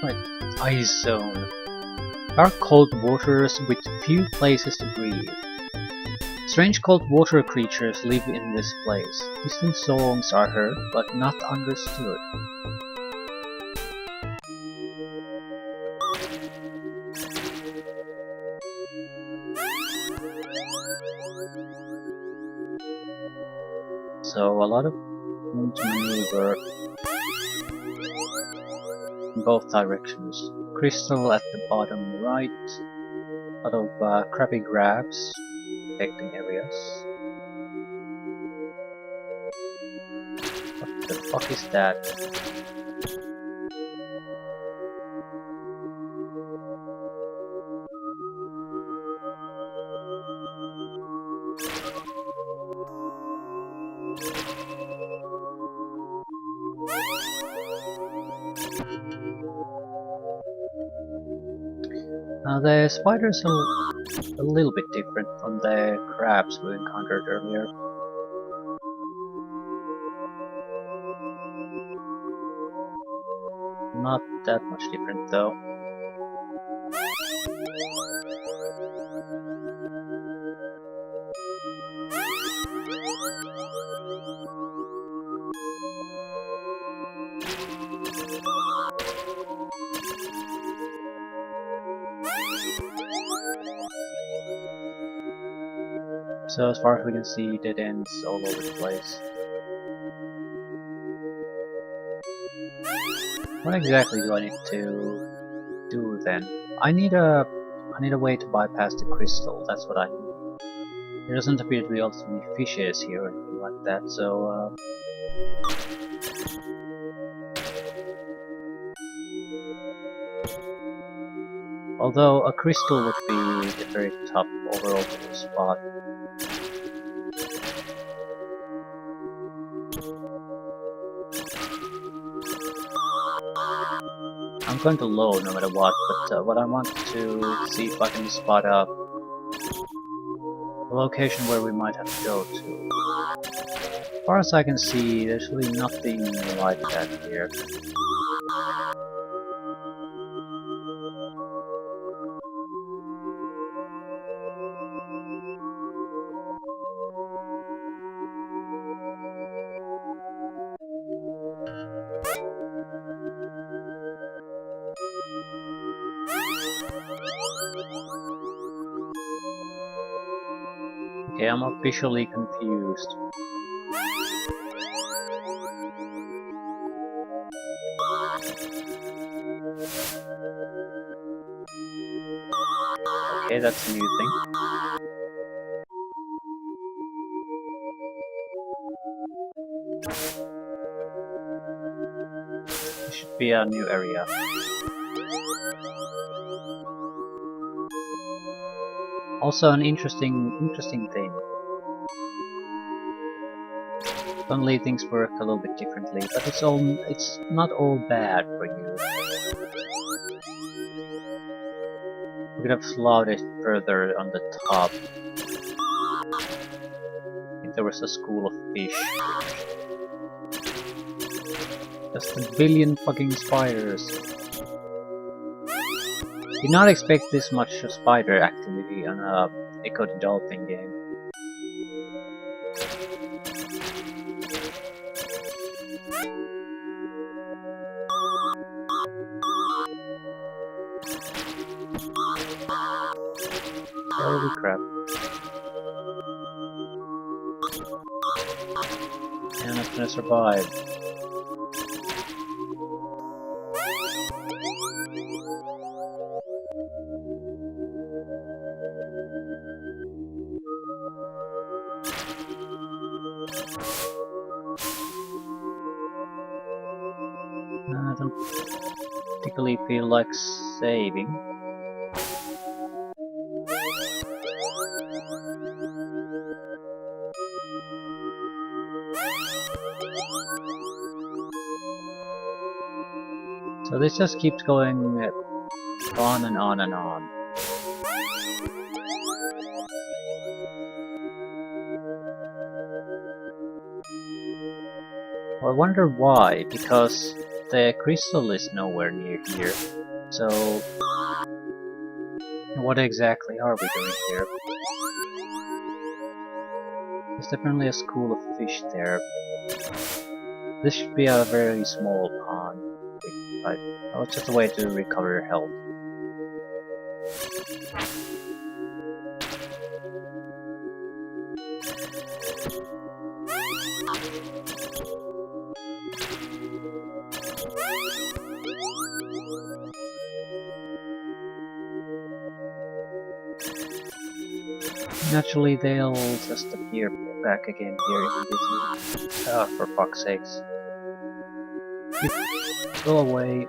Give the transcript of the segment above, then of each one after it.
Right. Ice zone. Dark cold waters with few places to breathe. Strange cold water creatures live in this place. Distant songs are heard, but not understood. So a lot of room to maneuver in both directions. Crystal at the bottom right. A lot of crappy grabs protecting areas. What the fuck is that? Now the spiders are a little bit different from the crabs we encountered earlier. Not that much different though. So as far as we can see, dead ends all over the place. What exactly do I need to do then? I need a way to bypass the crystal, that's what I need. There doesn't appear to be also any fishes here or anything like that, so although a crystal would be the very top overall spot. I'm going to low no matter what, but what I want to see if I can spot a location where we might have to go to. As far as I can see, there's really nothing like that here. Okay, I'm officially confused. Okay, that's a new thing. This should be a new area. Also an interesting thing. Suddenly things work a little bit differently, but it's not all bad for you. We could have slowed it further on the top. I think there was a school of fish. Just a billion fucking spiders. Did not expect this much spider activity on a Ecco the Dolphin game. Holy crap. And I'm not gonna survive. I don't particularly feel like saving. So this just keeps going on and on and on. I wonder why, because the crystal is nowhere near here. So, what exactly are we doing here? There's definitely a school of fish there. This should be a very small pond, but oh, it's just a way to recover health. Naturally, they'll just appear back again here immediately. Ah, for fuck's sakes. Go away.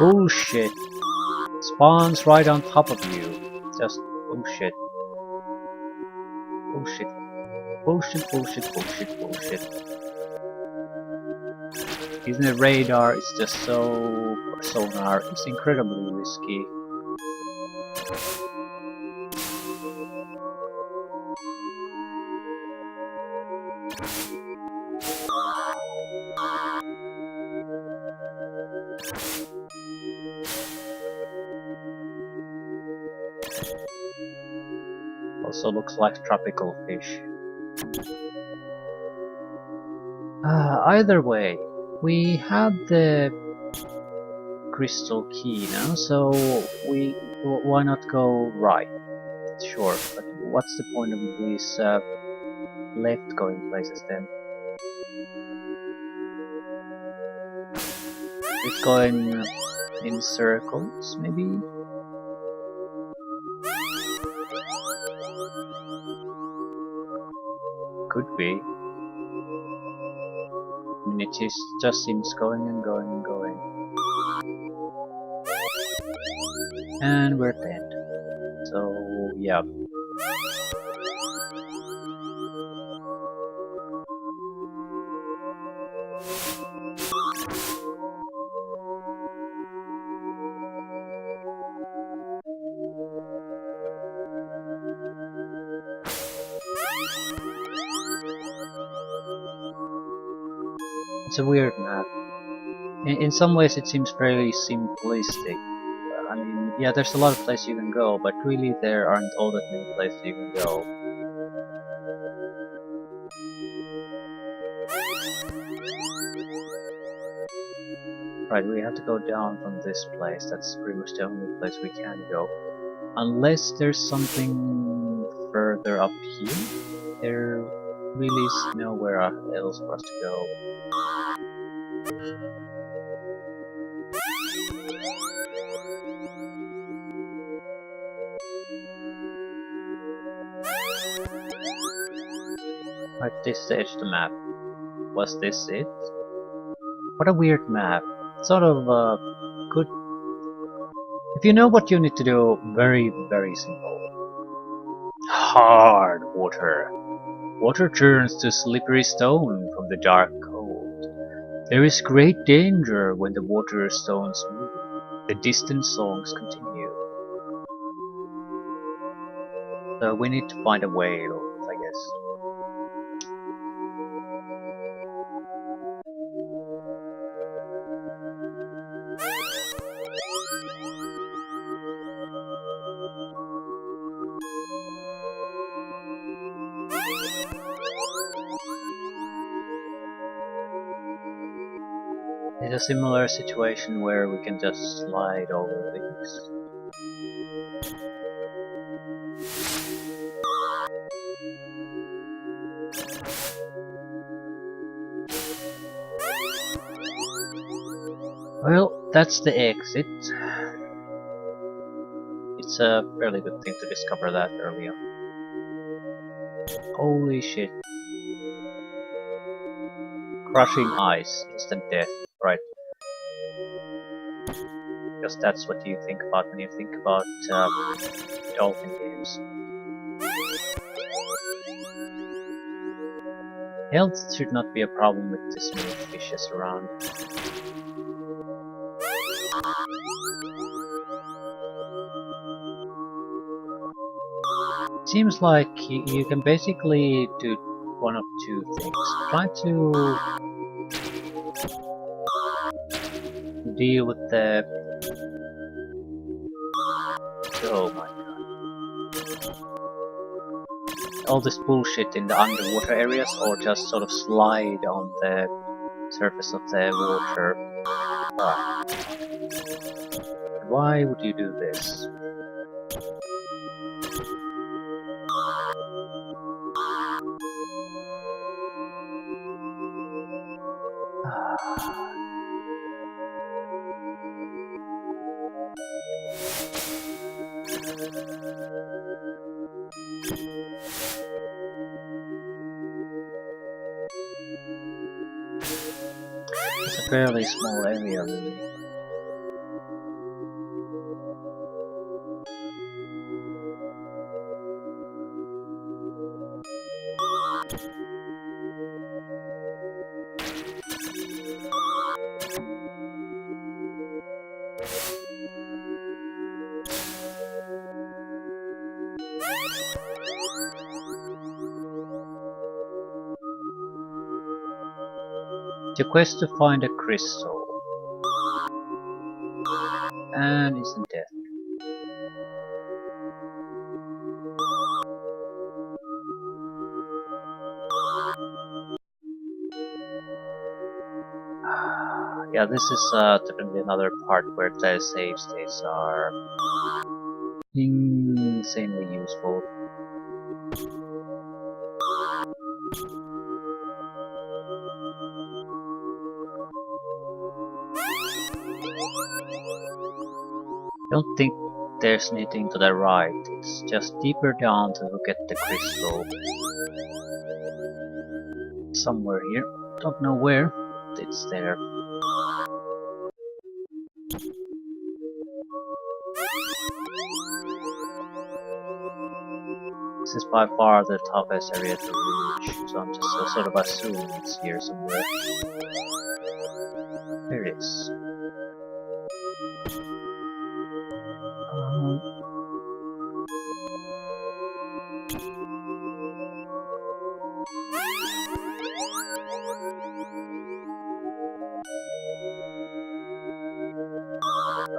Oh shit. Spawns right on top of you. Just, oh shit. Bullshit. Bullshit, bullshit, bullshit, bullshit. Using the radar is just so... or sonar, it's incredibly risky. Also looks like tropical fish. Either way, we have the crystal key now, so why not go right? Sure, but what's the point of these left going places then? It's going in circles, maybe? Could be. I mean, it just seems going and going and going. And we're dead. So, yeah. It's a weird map. In some ways it seems fairly simplistic. I mean, yeah, there's a lot of places you can go, but really there aren't all that many places you can go. Right, we have to go down from this place. That's pretty much the only place we can go. Unless there's something further up here. There really is nowhere else for us to go. Right, this is the edge of the map. Was this it? What a weird map. Sort of good. If you know what you need to do, very, very simple. Hard water. Water turns to slippery stone from the dark cold. There is great danger when the water stones move. The distant songs continue. So we need to find a way, I guess. It's a similar situation where we can just slide over these. Well, that's the exit. It's a fairly good thing to discover that early on. Holy shit. Crushing ice, instant death, right. Because that's what you think about when you think about dolphin games. Health should not be a problem with this many fishes around. Seems like you can basically do one of two things. Try to deal with the... oh my god. All this bullshit in the underwater areas, or just sort of slide on the surface of the water. Ah. Why would you do this? It's a fairly small area, really. The quest to find a crystal. And instant death. Yeah, this is definitely another part where the save states are insanely useful. I don't think there's anything to the right, it's just deeper down to get the crystal. Somewhere here, don't know where, but it's there. This is by far the toughest area to reach, so I'm just sort of assuming it's here somewhere. There it is.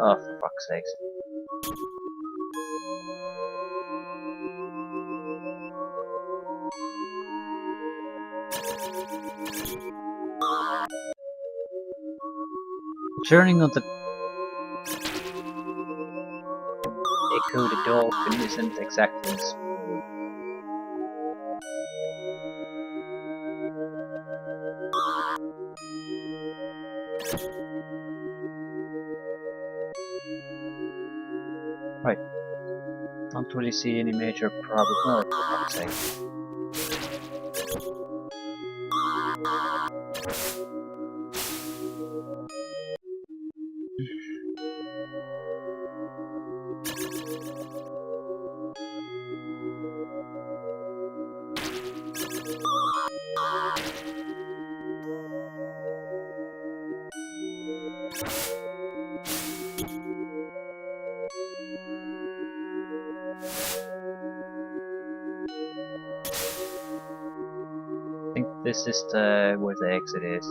Oh, for fuck's sakes. Journeying on the Ecco the Dolphin isn't exactly smooth. Right. Don't really see any major problem. Oh, for fuck's sake. I think this is where the exit is.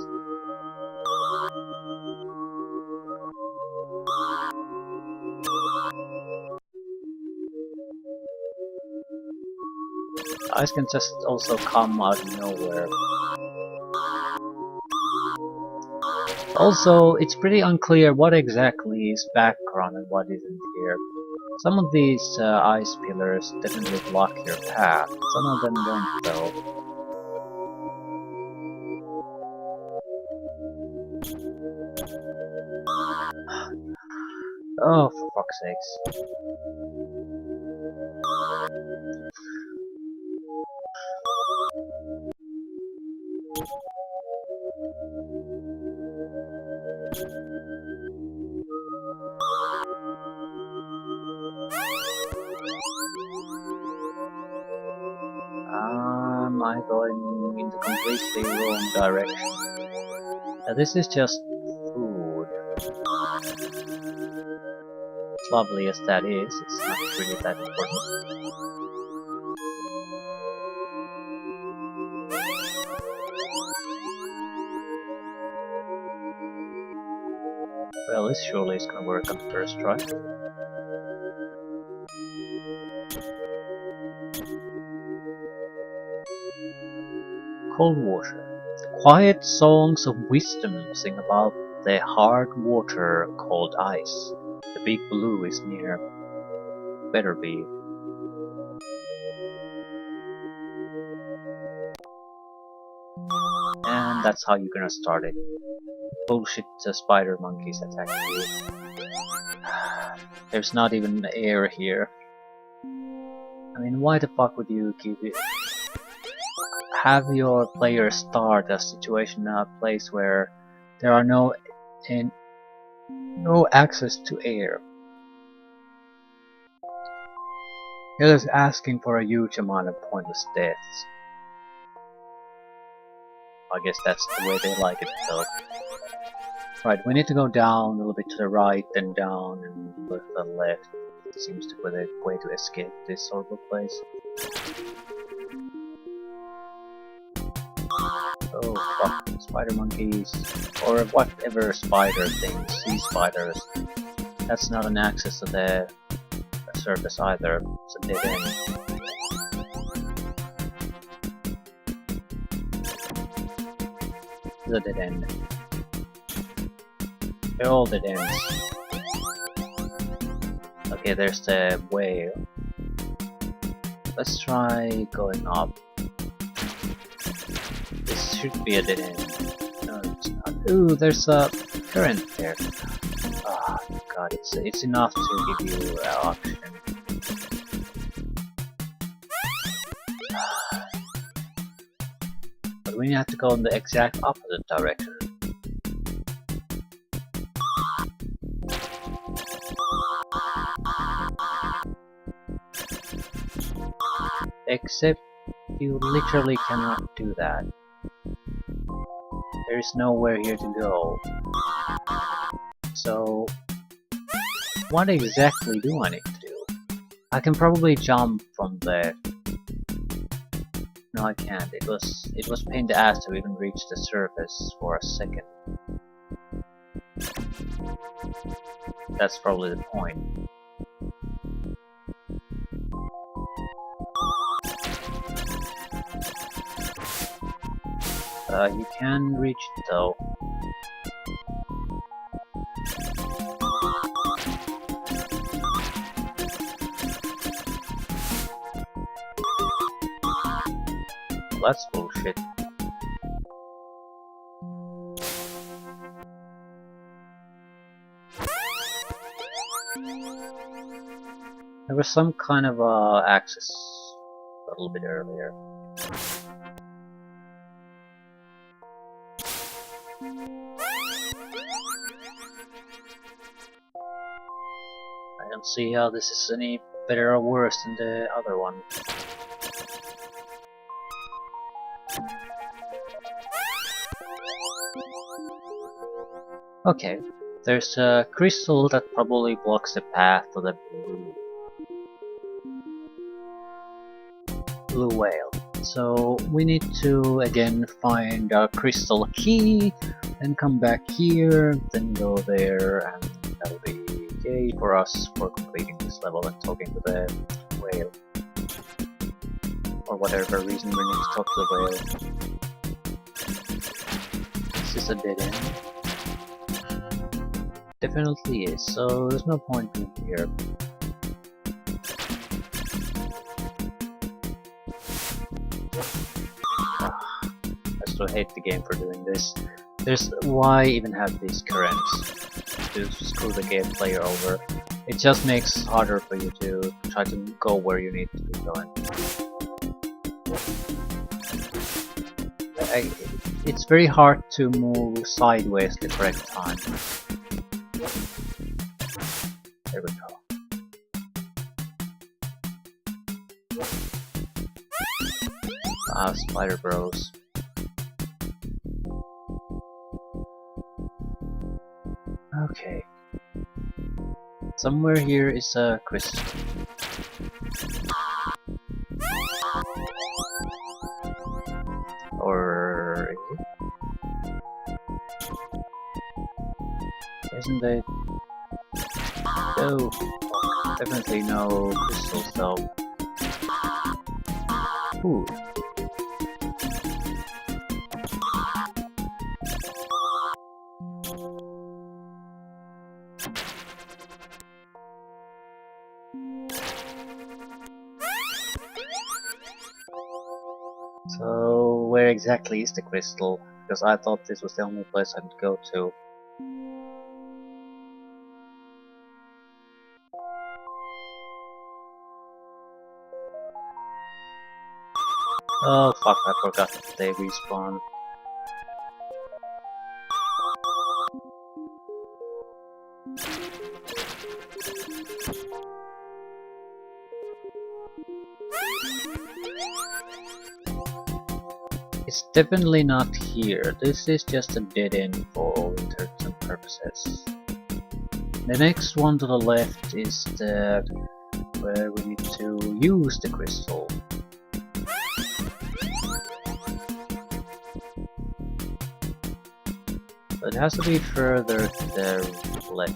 Ice can just also come out of nowhere. Also, it's pretty unclear what exactly is background and what isn't here. Some of these ice pillars definitely block your path, some of them don't though. Oh, for fuck's sakes. am I going in the completely wrong direction? Now, this is just food. As lovely as that is, it's not really that important. Well, this surely is gonna work on the first try. Cold water. Quiet songs of wisdom sing about the hard water called ice. The big blue is near. Better be. And that's how you're gonna start it. Bullshit, the spider monkeys attacking you. There's not even air here. I mean, why the fuck would you have your players start a situation in a place where there are no access to air? You're just asking for a huge amount of pointless deaths. I guess that's the way they like it though. Right, we need to go down a little bit to the right, then down, and to the left. It seems to be the way to escape this sort of place. Oh fuck, spider monkeys. Or whatever spider things, sea spiders. That's not an access to the surface either, it's a dead end. It's a dead end. They're all dead ends. Okay, there's the whale. Let's try going up. This should be a dead end. No, it's not. Ooh, there's a current there. Ah, oh, god, it's enough to give you oxygen. But we have to go in the exact opposite direction. Except you literally cannot do that. There is nowhere here to go. So what exactly do I need to do? I can probably jump from there. No, I can't. It was pain in the ass to even reach the surface for a second. That's probably the point. You can reach it though. That's bullshit. There was some kind of access a little bit earlier. I don't see how this is any better or worse than the other one. Okay, there's a crystal that probably blocks the path to the blue whale. So we need to again find a crystal key, then come back here, then go there, and that'll be yay for us for completing this level and talking to the whale. For whatever reason we need to talk to the whale. This is a dead end. Definitely is, so there's no point in here. I still hate the game for doing this. Why even have these currents? To screw the game player over. It just makes it harder for you to try to go where you need to be going. It's very hard to move sideways the correct time. There we go. Spider Bros. Okay. Somewhere here is a crystal. Or isn't it? Oh, definitely no crystals though. Ooh. So, where exactly is the crystal? Because I thought this was the only place I could go to. Oh fuck, I forgot that they respawn. It's definitely not here. This is just a dead end for all intents and purposes. The next one to the left is the where we need to use the crystal. But it has to be further to the left.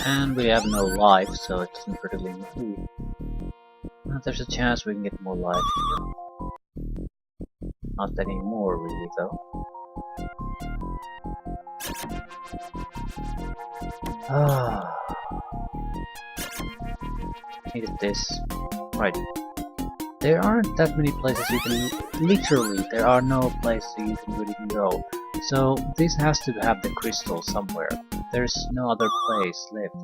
And we have no life, so it doesn't really move. There's a chance we can get more life here. Not anymore really though. Needed this. Right. There aren't that many places you can... Literally, there are no places you can really go. So this has to have the crystal somewhere. There's no other place left.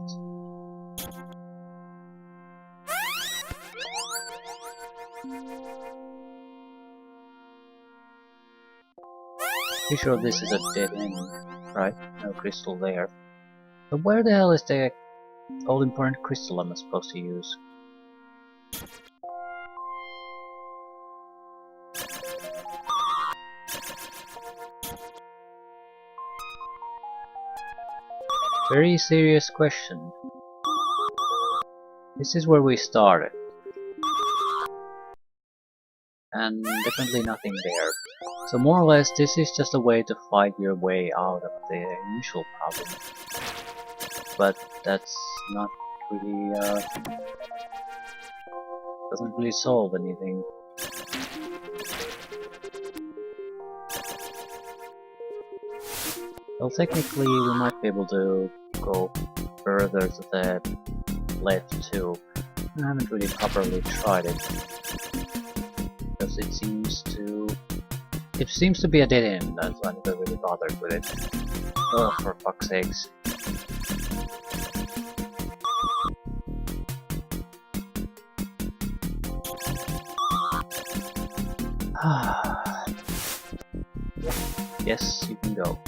Pretty sure this is a dead end, right? No crystal there. But where the hell is the all-important crystal I'm supposed to use? Very serious question. This is where we started. And definitely nothing there. So more or less this is just a way to fight your way out of the initial problem. But that's not really doesn't really solve anything. Well, technically we might be able to go further to the left too. I haven't really properly tried it. Because it seems to be a dead end, that's why I'm not really bothered with it. Oh, for fuck's sakes. Yes, you can go.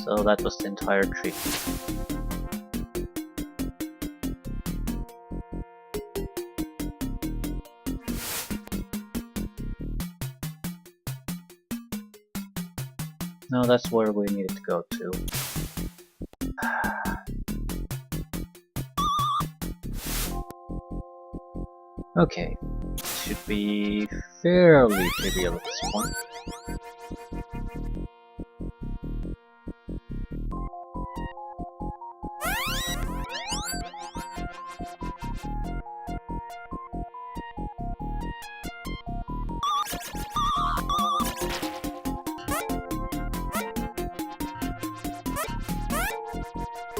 So that was the entire trick. No, that's where we needed to go to. Okay, should be fairly trivial at this point.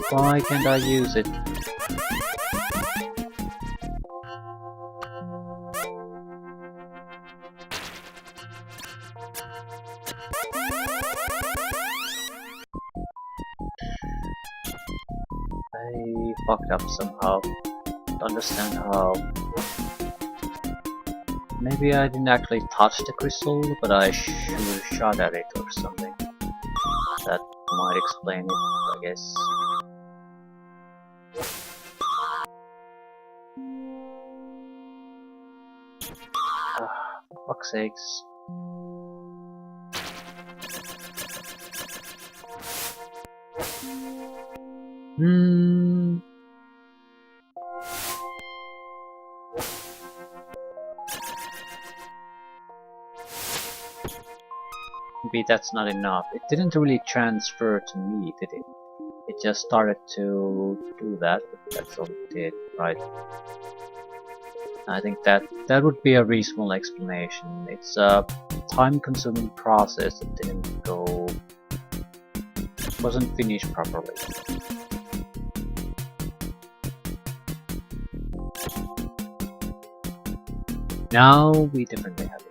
Why can't I use it? I fucked up somehow. Don't understand how. Maybe I didn't actually touch the crystal, but I shot at it or something. That might explain it, I guess. Fuck's sakes. Maybe that's not enough. It didn't really transfer to me, did it? It just started to do that, but that's all it did, right? I think that would be a reasonable explanation. It's a time-consuming process that wasn't finished properly. Now we definitely have it.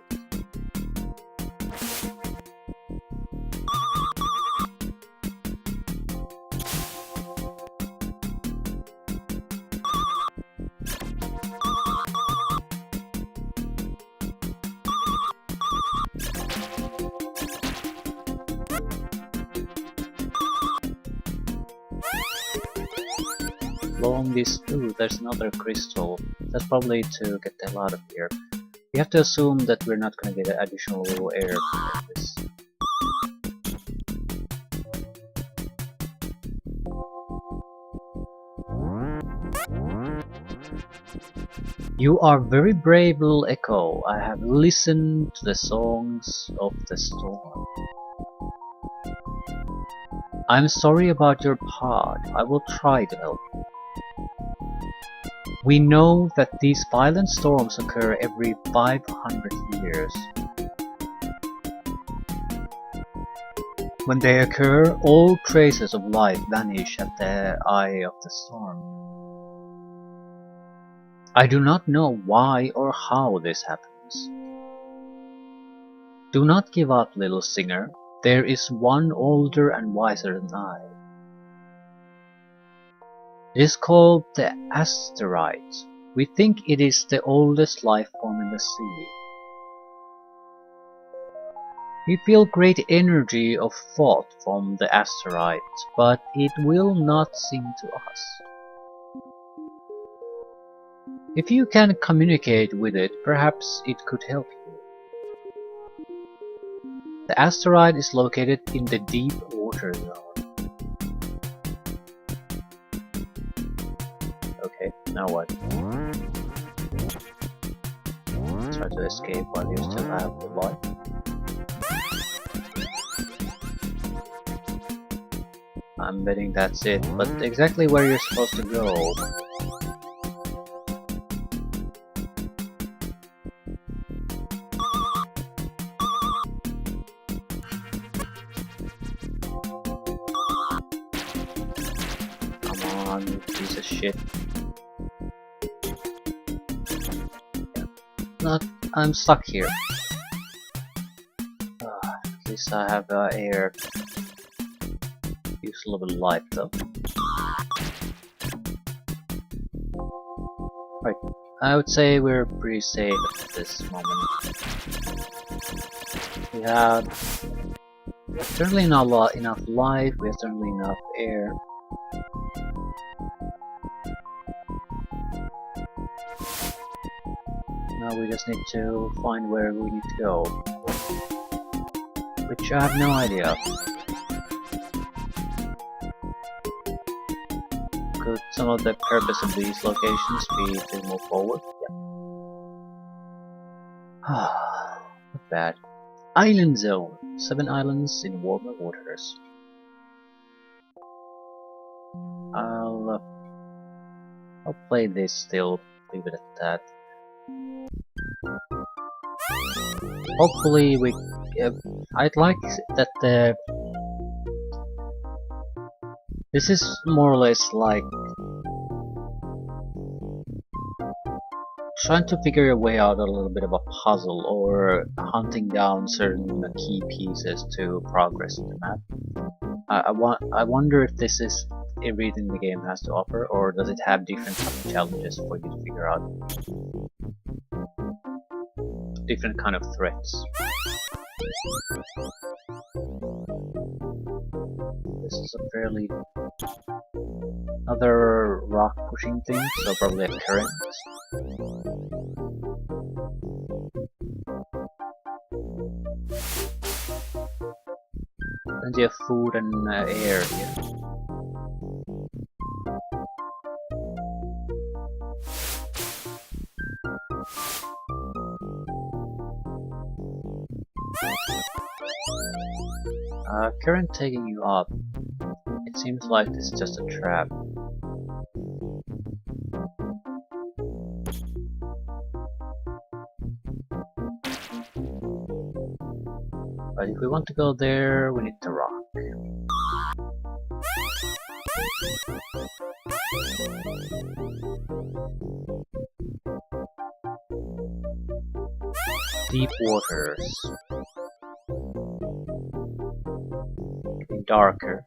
Along this too, there's another crystal. That's probably to get the hell out of here. We have to assume that we're not going to get additional air from this. You are very brave, little Echo. I have listened to the songs of the storm. I'm sorry about your part. I will try to help you. We know that these violent storms occur every 500 years. When they occur, all traces of life vanish at the eye of the storm. I do not know why or how this happens. Do not give up, little singer. There is one older and wiser than I. It is called the asteroid. We think it is the oldest life form in the sea. We feel great energy of thought from the asteroid, but it will not sing to us. If you can communicate with it, perhaps it could help you. The asteroid is located in the deep water zone. Okay, now what? Try to escape while you still have the life. I'm betting that's it, but exactly where you're supposed to go. Come on, you piece of shit. I'm stuck here. At least I have air. Use a little bit of light though. Right, I would say we're pretty safe at this moment. We have certainly not enough life, we have certainly enough air. Now we just need to find where we need to go, which I have no idea. Could some of the purpose of these locations be to move forward? Yeah. Not bad. Island Zone. 7 islands in warmer waters. I'll play this still, leave it at that. Hopefully we... I'd like that this is more or less like trying to figure your way out a little bit of a puzzle, or hunting down certain key pieces to progress in the map. I wonder if this is everything the game has to offer, or does it have different type of challenges for you to figure out? Different kind of threats. This is a fairly... another rock pushing thing, so probably a current. Plenty of food and air here. Current taking you up. It seems like this is just a trap. But if we want to go there, we need the rock. Deep waters. Getting darker.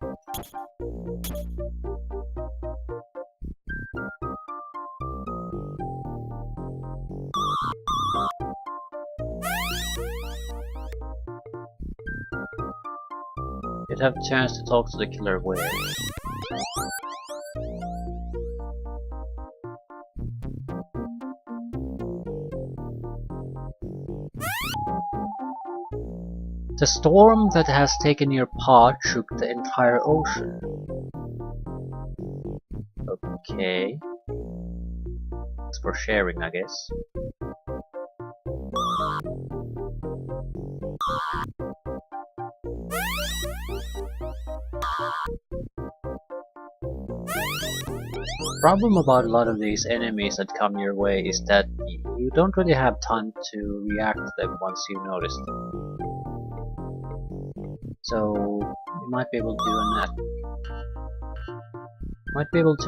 You'd have a chance to talk to the killer whale. The storm that has taken your pod shook the entire ocean. Okay. It's for sharing, I guess. Problem about a lot of these enemies that come your way is that you don't really have time to react to them once you notice them. So you might be able to do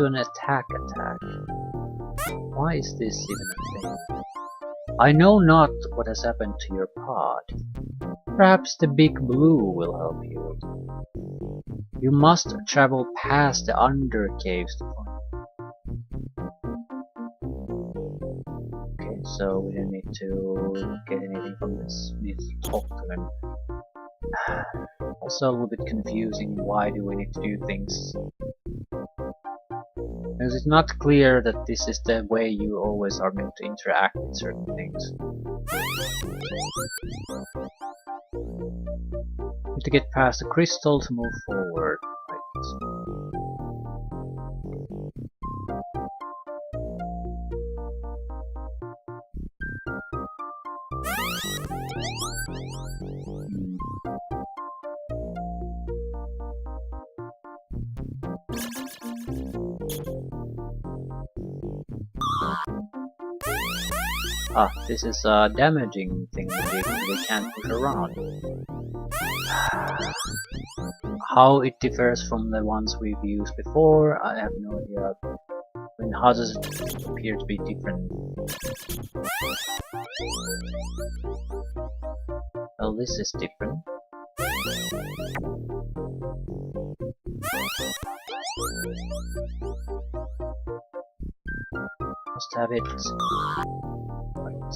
an attack. Why is this even a thing? I know not what has happened to your pod. Perhaps the big blue will help you. You must travel past the under caves to find it. Okay, so we don't need to get anything from this. We need to talk to them. Also a little bit confusing, why do we need to do things? Because it's not clear that this is the way you always are meant to interact with certain things. Need to get past the crystal to move forward. Ah, this is a damaging thing that we can't push around. How it differs from the ones we've used before, I have no idea. I mean, how does it appear to be different? Well, this is different. Must have it. Right.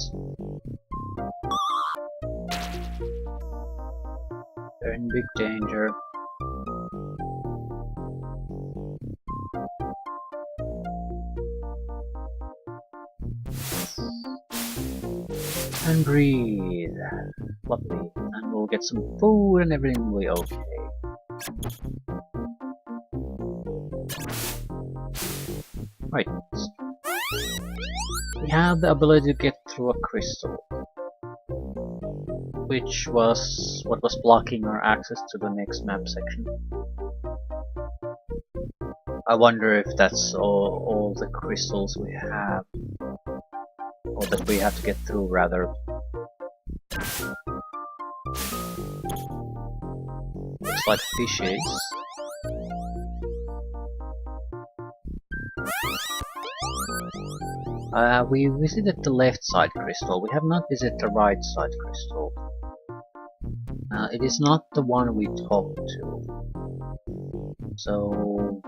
They're in big danger. And breathe. Lovely. And we'll get some food and everything will be okay. Right. We have the ability to get through a crystal, which was what was blocking our access to the next map section. I wonder if that's all the crystals we have, or that we have to get through rather. Looks like fishes. We visited the left side crystal. We have not visited the right side crystal. It is not the one we talked to. So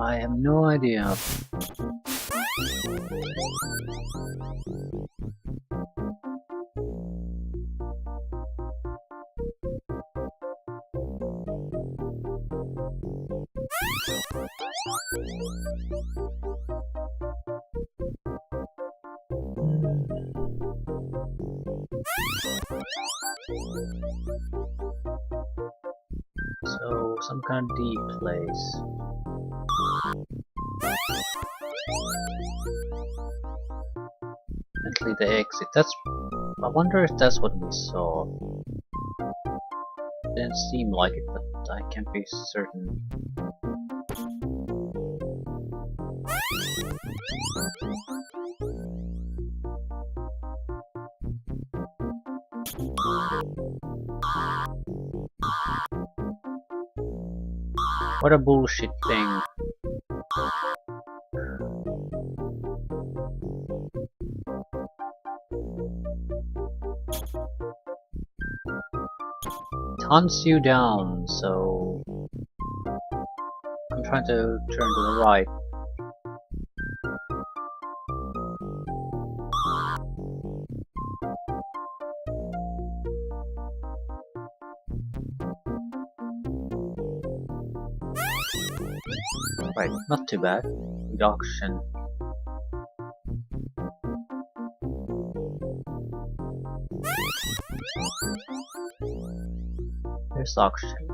I have no idea. So, some kind of deep place. Definitely the exit. I wonder if that's what we saw. Didn't seem like it, but I can't be certain. What a bullshit thing. It hunts you down, so I'm trying to turn to the right. Right, not too bad. Reduction. There's oxygen.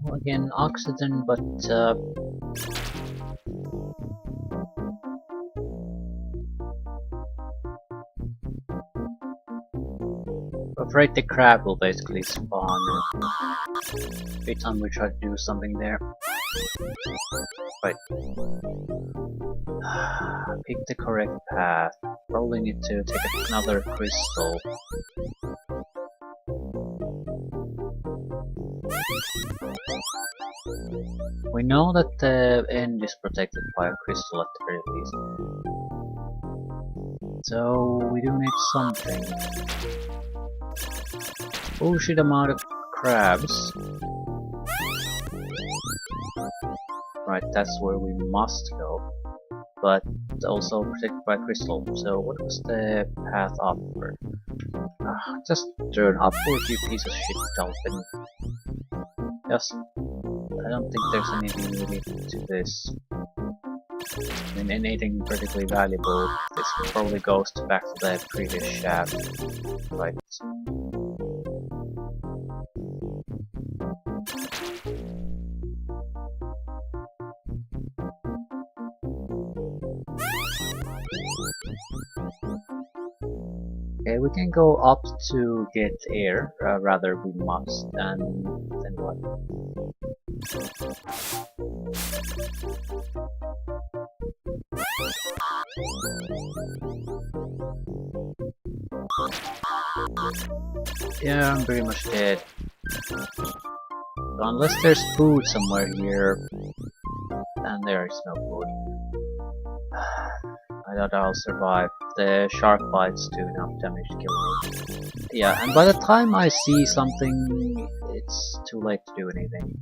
Well, again, oxygen, but afraid the crab will basically spawn every time we try to do something there. Right. Pick the correct path. Probably need to take another crystal. We know that the end is protected by a crystal at the very least. So we do need something. Bullshit amount of crabs. Right, that's where we must go. But also protected by crystal. So what was the path upward? Just turn upward, you piece of shit dolphin. Yes. I don't think there's anything related to this. I mean, anything particularly valuable. This probably goes back to the previous shaft. Right. Okay, we can go up to get air, rather we must, and then what? Yeah, I'm pretty much dead. So unless there's food somewhere here, and there is no food. I doubt I'll survive. The shark bites do enough damage to kill me. Yeah, and by the time I see something, it's too late to do anything.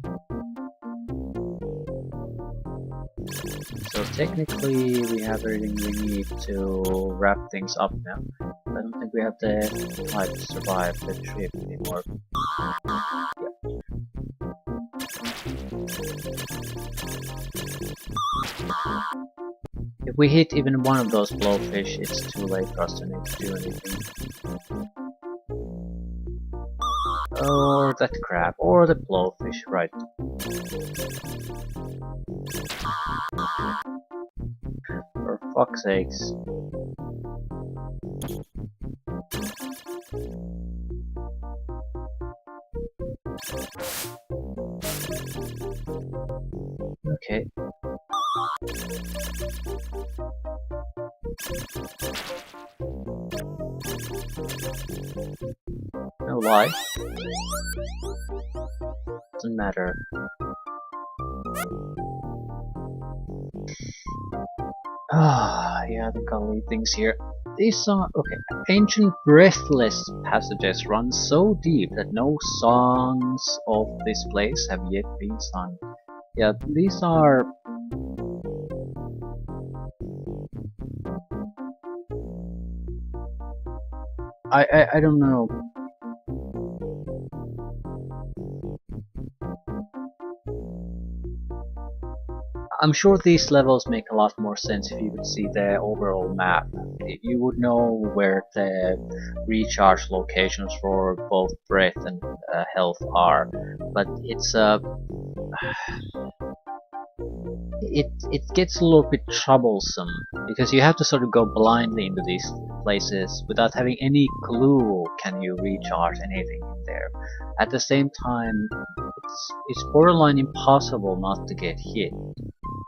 So technically we have everything we need to wrap things up now. I don't think we have the time to survive the trip anymore. If we hit even one of those blowfish, it's too late for us to need to do anything. Or that crab, or the blowfish, right. For fuck's sakes. Okay. No lie. Doesn't matter. Yeah, I think I'll leave things here. These are okay. Ancient breathless passages run so deep that no songs of this place have yet been sung. Yeah, these are. I don't know. I'm sure these levels make a lot more sense if you could see the overall map. You would know where the recharge locations for both breath and health are, but it gets a little bit troublesome because you have to sort of go blindly into these places without having any clue can you recharge anything in there. At the same time, it's borderline impossible not to get hit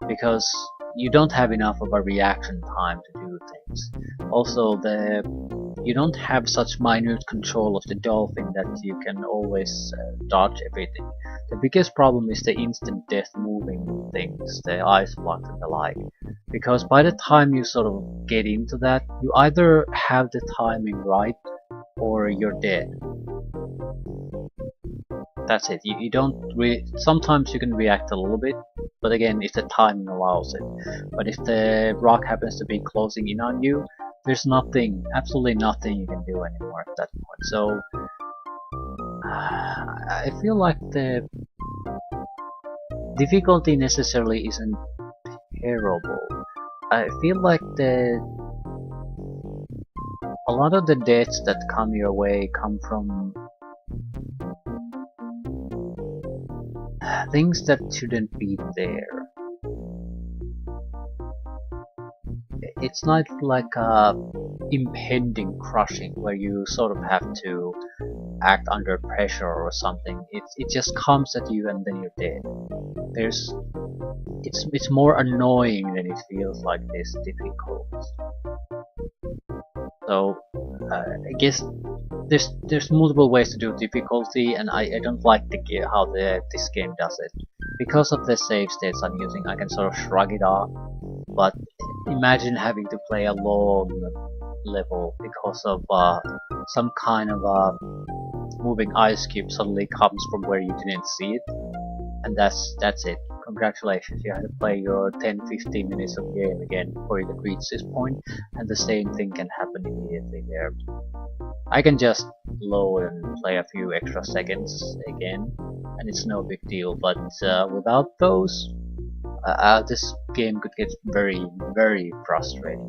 because you don't have enough of a reaction time to do things. Also, you don't have such minute control of the dolphin that you can always dodge everything. The biggest problem is the instant death moving things, the ice blocks and the like. Because by the time you sort of get into that, you either have the timing right or you're dead. That's it. You don't sometimes you can react a little bit, but again, if the timing allows it. But if the rock happens to be closing in on you, there's nothing, absolutely nothing you can do anymore at that point. So I feel like the difficulty necessarily isn't terrible. I feel like a lot of the deaths that come your way come from things that shouldn't be there. It's not like a impending crushing where you sort of have to act under pressure or something. It just comes at you and then you're dead. It's more annoying than it feels like this difficult. So I guess there's multiple ways to do difficulty, and I don't like how this game does it. Because of the save states I'm using, I can sort of shrug it off. But imagine having to play a long level because of some kind of moving ice cube suddenly comes from where you didn't see it, and that's it. Congratulations, you had to play your 10-15 minutes of game again before you could reach this point, and the same thing can happen immediately there. I can just load and play a few extra seconds again, and it's no big deal, but without those, this game could get very, very frustrating.